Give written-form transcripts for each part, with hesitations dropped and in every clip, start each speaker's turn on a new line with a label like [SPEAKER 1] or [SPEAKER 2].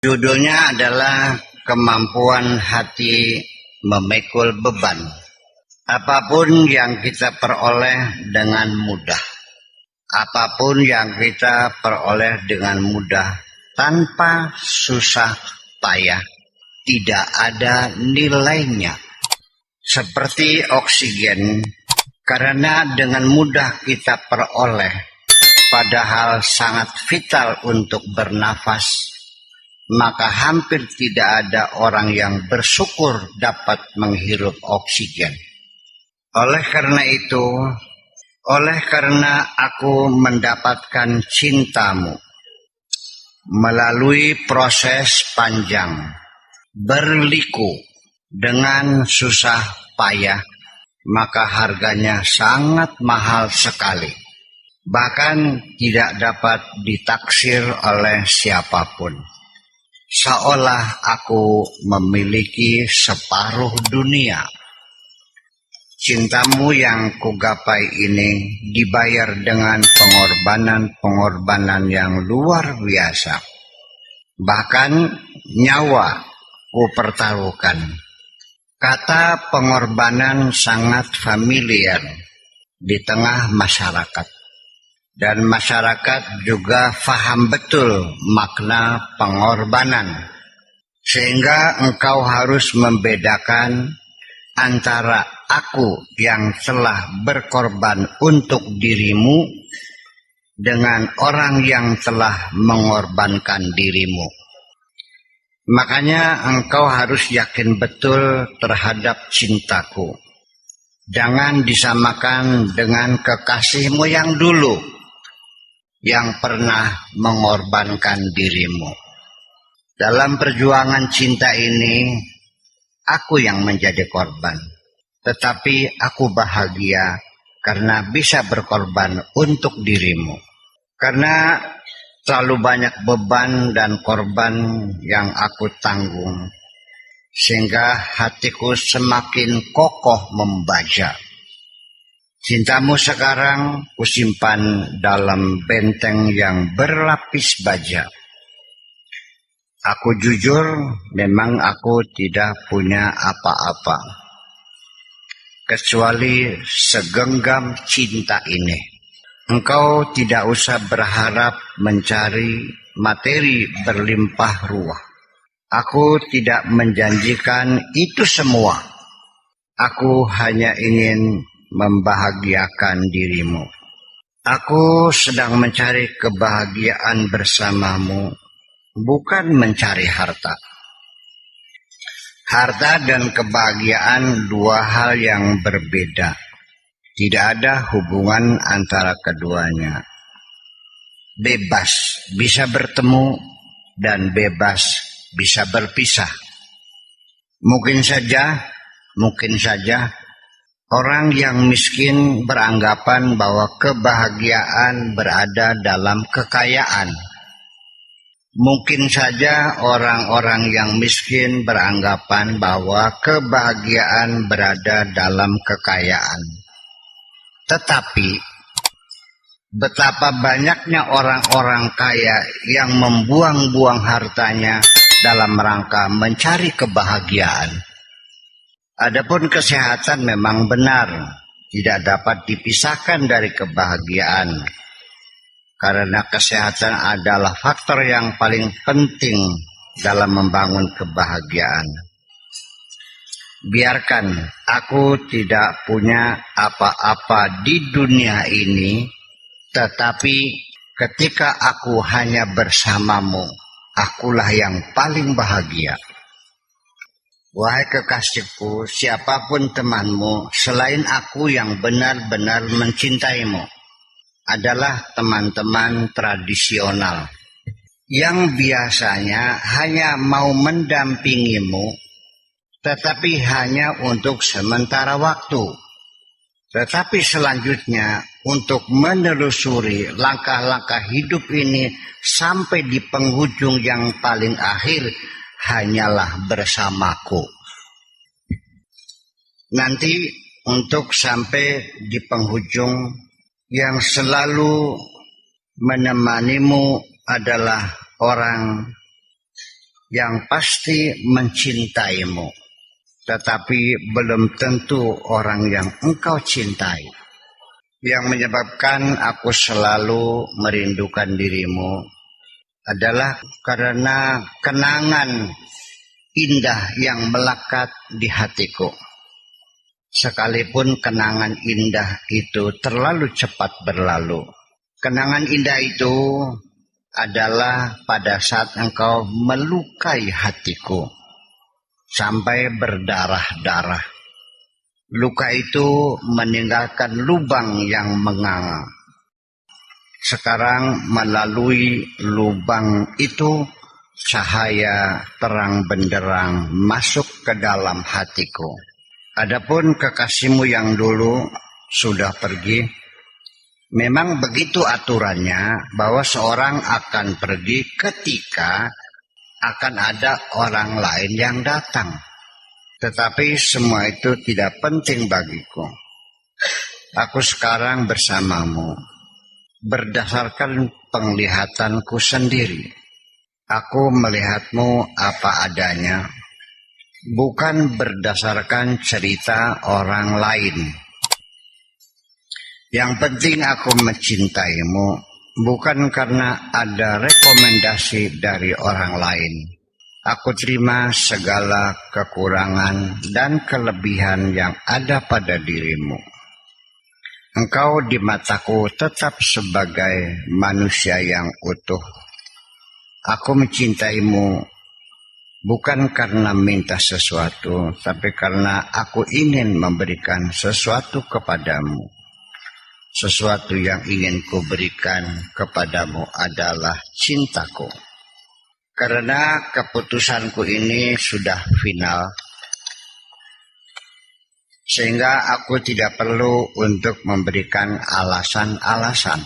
[SPEAKER 1] Judulnya adalah kemampuan hati memikul beban. Apapun yang kita peroleh dengan mudah. Apapun yang kita peroleh dengan mudah tanpa susah payah. Tidak ada nilainya. Seperti oksigen, karena dengan mudah kita peroleh, padahal sangat vital untuk bernafas, maka hampir tidak ada orang yang bersyukur dapat menghirup oksigen. Oleh karena aku mendapatkan cintamu melalui proses panjang, berliku dengan susah payah, maka harganya sangat mahal sekali. Bahkan tidak dapat ditaksir oleh siapapun. Seolah aku memiliki separuh dunia. Cintamu yang kugapai ini dibayar dengan pengorbanan yang luar biasa. Bahkan nyawa kupertaruhkan. Kata pengorbanan sangat familiar di tengah masyarakat. Dan masyarakat juga faham betul makna pengorbanan. Sehingga engkau harus membedakan antara aku yang telah berkorban untuk dirimu dengan orang yang telah mengorbankan dirimu. Makanya engkau harus yakin betul terhadap cintaku. Jangan disamakan dengan kekasihmu yang dulu, yang pernah mengorbankan dirimu. Dalam perjuangan cinta ini, aku yang menjadi korban. Tetapi aku bahagia karena bisa berkorban untuk dirimu. Karena terlalu banyak beban dan korban yang aku tanggung. Sehingga hatiku semakin kokoh membaja. Cintamu sekarang kusimpan dalam benteng yang berlapis baja. Aku jujur, memang aku tidak punya apa-apa. Kecuali segenggam cinta ini. Engkau tidak usah berharap mencari materi berlimpah ruah. Aku tidak menjanjikan itu semua. Aku hanya ingin membahagiakan dirimu. Aku sedang mencari kebahagiaan bersamamu, bukan mencari harta. Harta dan kebahagiaan dua hal yang berbeda. Tidak ada hubungan antara keduanya. Bebas bisa bertemu dan bebas bisa berpisah. Mungkin saja orang yang miskin beranggapan bahwa kebahagiaan berada dalam kekayaan. Mungkin saja orang-orang yang miskin beranggapan bahwa kebahagiaan berada dalam kekayaan. Tetapi, betapa banyaknya orang-orang kaya yang membuang-buang hartanya dalam rangka mencari kebahagiaan. Adapun kesehatan memang benar, tidak dapat dipisahkan dari kebahagiaan. Karena kesehatan adalah faktor yang paling penting dalam membangun kebahagiaan. Biarkan aku tidak punya apa-apa di dunia ini, tetapi ketika aku hanya bersamamu, akulah yang paling bahagia. Wahai kekasihku, siapapun temanmu selain aku yang benar-benar mencintaimu adalah teman-teman tradisional yang biasanya hanya mau mendampingimu, tetapi hanya untuk sementara waktu. Tetapi selanjutnya untuk menelusuri langkah-langkah hidup ini sampai di penghujung yang paling akhir hanyalah bersamaku. Nanti untuk sampai di penghujung, yang selalu menemanimu adalah orang yang pasti mencintaimu, tetapi belum tentu orang yang engkau cintai. Yang menyebabkan aku selalu merindukan dirimu adalah karena kenangan indah yang melekat di hatiku. Sekalipun kenangan indah itu terlalu cepat berlalu. Kenangan indah itu adalah pada saat engkau melukai hatiku sampai berdarah-darah. Luka itu meninggalkan lubang yang menganga. Sekarang melalui lubang itu cahaya terang benderang masuk ke dalam hatiku. Adapun kekasihmu yang dulu sudah pergi. Memang begitu aturannya bahwa seorang akan pergi ketika akan ada orang lain yang datang. Tetapi semua itu tidak penting bagiku. Aku sekarang bersamamu berdasarkan penglihatanku sendiri. Aku melihatmu apa adanya, bukan berdasarkan cerita orang lain. Yang penting aku mencintaimu bukan karena ada rekomendasi dari orang lain. Aku terima segala kekurangan dan kelebihan yang ada pada dirimu. Engkau di mataku tetap sebagai manusia yang utuh. Aku mencintaimu bukan karena minta sesuatu, tapi karena aku ingin memberikan sesuatu kepadamu. Sesuatu yang ingin kuberikan kepadamu adalah cintaku. Karena keputusanku ini sudah final, sehingga aku tidak perlu untuk memberikan alasan-alasan.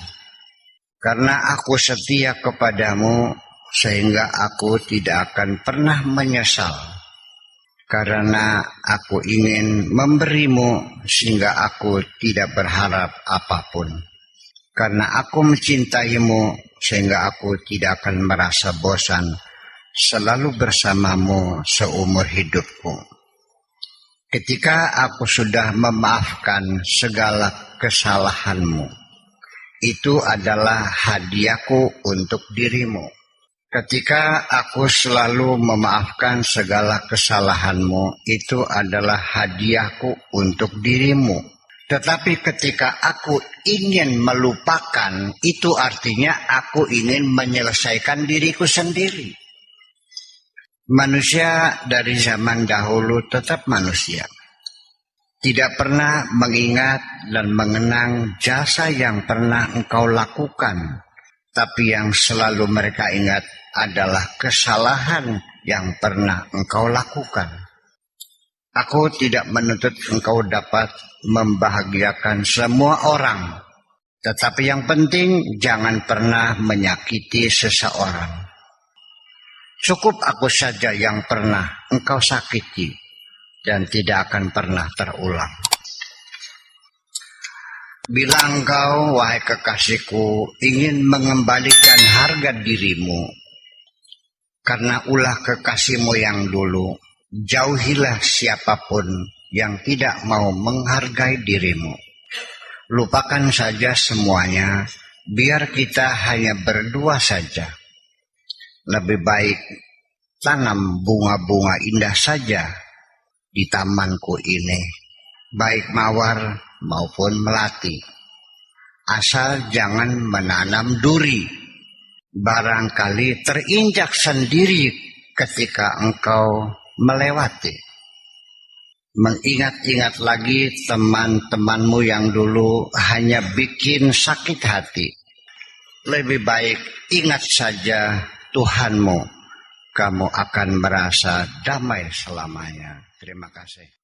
[SPEAKER 1] Karena aku setia kepadamu, sehingga aku tidak akan pernah menyesal. Karena aku ingin memberimu, sehingga aku tidak berharap apapun. Karena aku mencintaimu, sehingga aku tidak akan merasa bosan selalu bersamamu seumur hidupku. Ketika aku sudah memaafkan segala kesalahanmu, itu adalah hadiahku untuk dirimu. Ketika aku selalu memaafkan segala kesalahanmu, itu adalah hadiahku untuk dirimu. Tetapi ketika aku ingin melupakan, itu artinya aku ingin menyelesaikan diriku sendiri. Manusia dari zaman dahulu tetap manusia. Tidak pernah mengingat dan mengenang jasa yang pernah engkau lakukan. Tapi yang selalu mereka ingat adalah kesalahan yang pernah engkau lakukan. Aku tidak menuntut engkau dapat membahagiakan semua orang. Tetapi yang penting jangan pernah menyakiti seseorang. Cukup aku saja yang pernah engkau sakiti dan tidak akan pernah terulang. Bila engkau, wahai kekasihku, ingin mengembalikan harga dirimu karena ulah kekasihmu yang dulu, jauhilah siapapun yang tidak mau menghargai dirimu. Lupakan saja semuanya, biar kita hanya berdua saja. Lebih baik tanam bunga-bunga indah saja di tamanku ini, baik mawar maupun melati. Asal jangan menanam duri, barangkali terinjak sendiri ketika engkau melewati. Mengingat-ingat lagi teman-temanmu yang dulu hanya bikin sakit hati. Lebih baik ingat saja Tuhanmu, kamu akan merasa damai selamanya. Terima kasih.